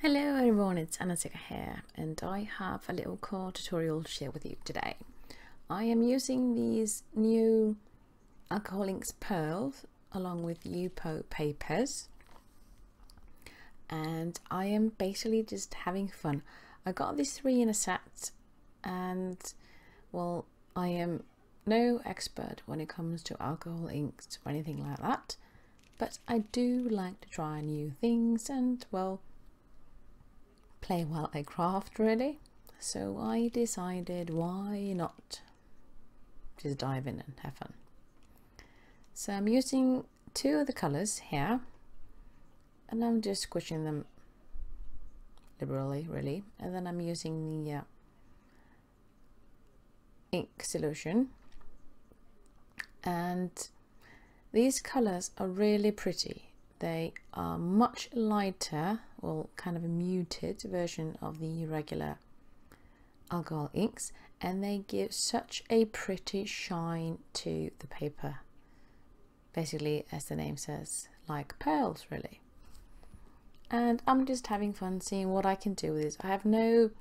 Hello everyone, it's Anasika here, and I have a little card tutorial to share with you today. I am using these new alcohol inks pearls along with Yupo papers, and I am basically just having fun. I got these three in a set, and well, I am no expert when it comes to alcohol inks or anything like that, but I do like to try new things and, well, play while I craft really. So I decided, why not just dive in and have fun. So I'm using two of the colors here, and I'm just squishing them liberally really, and then I'm using the ink solution, and these colors are really pretty. They are much lighter, well, kind of a muted version of the regular alcohol inks, and they give such a pretty shine to the paper. Basically, as the name says, like pearls really. And I'm just having fun seeing what I can do with this. I have no,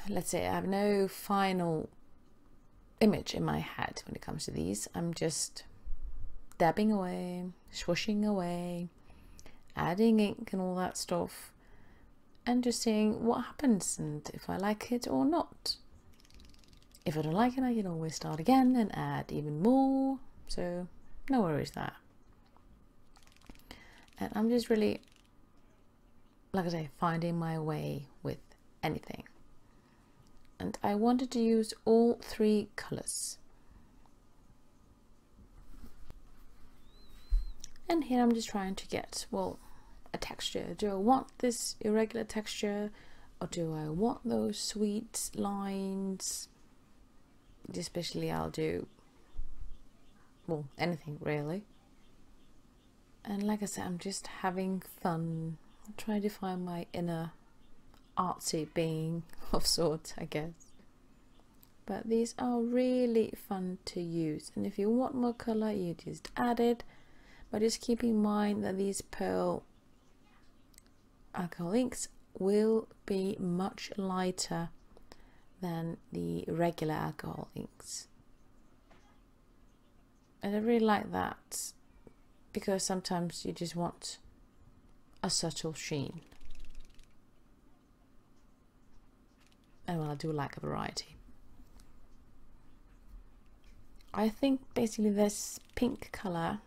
let's say, I have no final image in my head when it comes to these. I'm just dabbing away, swooshing away, adding ink and all that stuff, and just seeing what happens and if I like it or not. If I don't like it, I can always start again and add even more, so no worries there. And I'm just really, like I say, finding my way with anything. And I wanted to use all three colors. And here I'm just trying to get, well, a texture. Do I want this irregular texture, or do I want those sweet lines? Especially I'll do, well, anything really. And like I said, I'm just having fun. I'm trying to find my inner artsy being of sorts, I guess. But these are really fun to use, and if you want more color, you just add it. But just keep in mind that these pearl alcohol inks will be much lighter than the regular alcohol inks. And I really like that, because sometimes you just want a subtle sheen. And well, I do like a variety. I think basically this pink color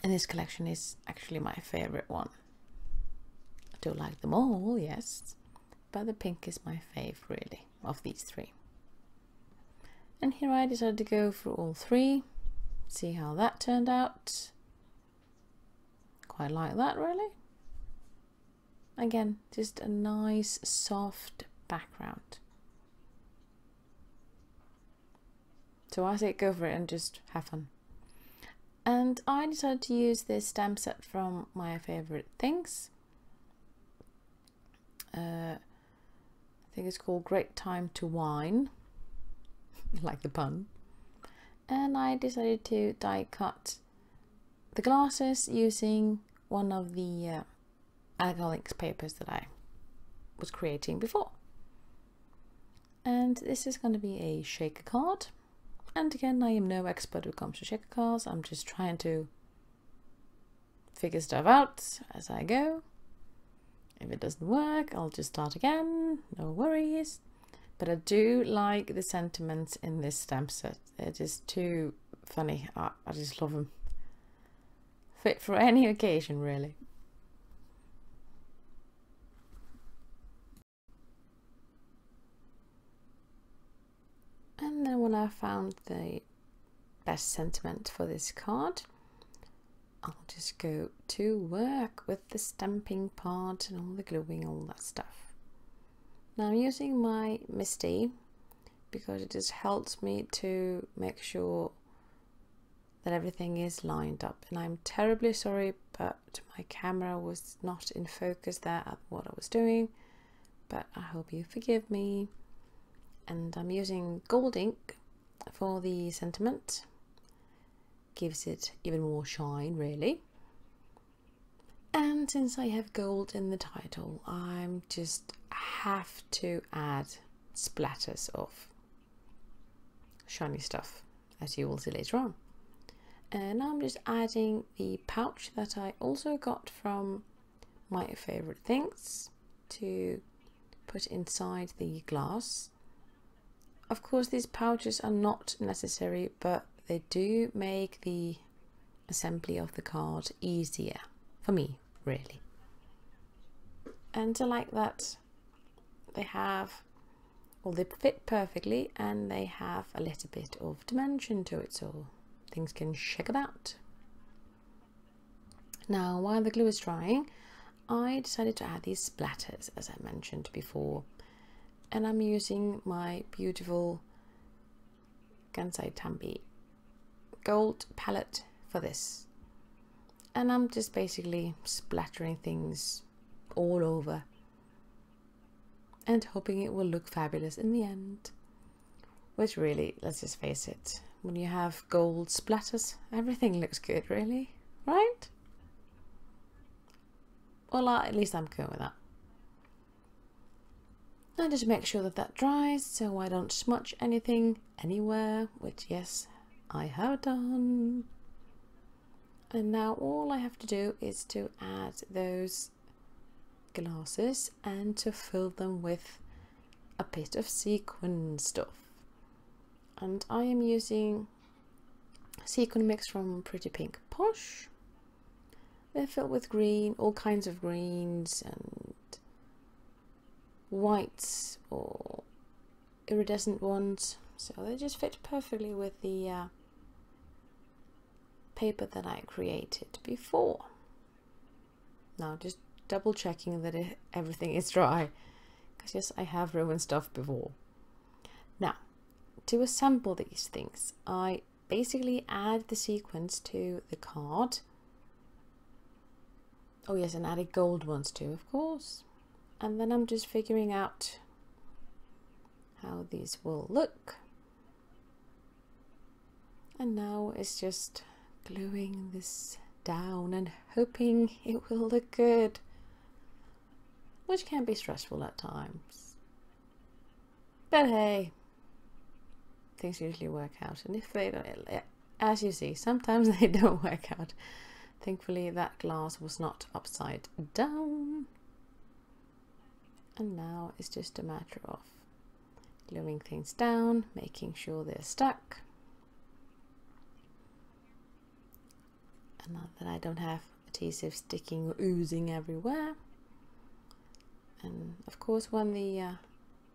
and this collection is actually my favorite one. I do like them all, yes, but the pink is my fave really of these three. And here I decided to go for all three, see how that turned out. Quite like that really. Again, just a nice soft background. So I say go for it and just have fun. And I decided to use this stamp set from My Favorite Things. I think it's called Great Time to Wine, like the pun. And I decided to die cut the glasses using one of the alcohol inks papers that I was creating before. And this is going to be a shaker card. And again, I am no expert when it comes to shaker cards. I'm just trying to figure stuff out as I go. If it doesn't work, I'll just start again, no worries. But I do like the sentiments in this stamp set. They're just too funny. I just love them. Fit for any occasion really. And then when I found the best sentiment for this card, I'll just go to work with the stamping part and all the gluing, all that stuff. Now I'm using my Misty because it just helps me to make sure that everything is lined up. And I'm terribly sorry, but my camera was not in focus there at what I was doing, but I hope you forgive me. And I'm using gold ink for the sentiment. Gives it even more shine really. And And since I have gold in the title, I'm just have to add splatters of shiny stuff, as you will see later on. And I'm just adding the pouch that I also got from my favorite things to put inside the glass. Of course, these pouches are not necessary, but they do make the assembly of the card easier for me, really. And I like that they have, well, they fit perfectly and they have a little bit of dimension to it, so things can shake about. Now, while the glue is drying, I decided to add these splatters, as I mentioned before, and I'm using my beautiful Gansai Tambi gold palette for this, and I'm just basically splattering things all over and hoping it will look fabulous in the end. Which really, let's just face it, when you have gold splatters, everything looks good, really, right? Well, at least I'm cool with that. Now just make sure that that dries so I don't smudge anything anywhere, which yes, I have done. And now all I have to do is to add those glasses and to fill them with a bit of sequin stuff. And I am using sequin mix from Pretty Pink Posh. They're filled with green, all kinds of greens and whites or iridescent ones. So they just fit perfectly with the paper that I created before. Now just double checking that everything is dry, because yes, I have ruined stuff before. Now, to assemble these things, I basically add the sequins to the card. Oh yes, and added gold ones too, of course. And then I'm just figuring out how these will look. And now it's just gluing this down and hoping it will look good, which can be stressful at times. But hey, things usually work out, and if they don't, as you see, sometimes they don't work out. Thankfully that glass was not upside down, and now it's just a matter of gluing things down, making sure they're stuck. And now that I don't have adhesive sticking or oozing everywhere. And of course, when the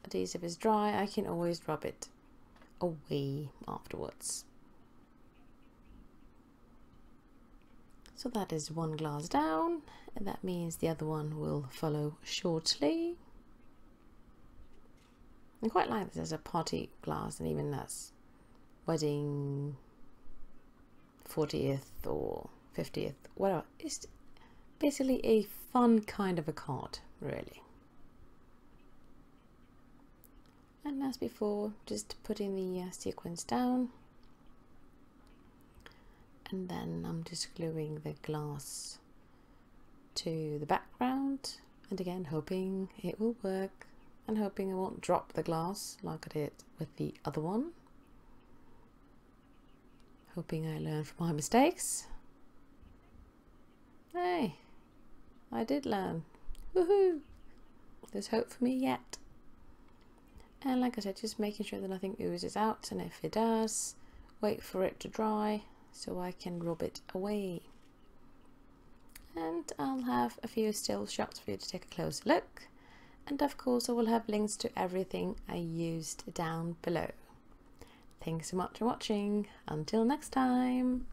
adhesive is dry, I can always rub it away afterwards. So that is one glass down, and that means the other one will follow shortly. I quite like this as a party glass, and even as wedding 40th or 50th, whatever. It's basically a fun kind of a card, really. And as before, just putting the sequins down, and then I'm just gluing the glass to the background, and again hoping it will work and hoping I won't drop the glass like I did with the other one. Hoping I learn from my mistakes. Hey, I did learn. Woohoo! There's hope for me yet. And like I said, just making sure that nothing oozes out, and if it does, wait for it to dry so I can rub it away. And I'll have a few still shots for you to take a closer look, and of course I will have links to everything I used down below. Thanks so much for watching. Until next time.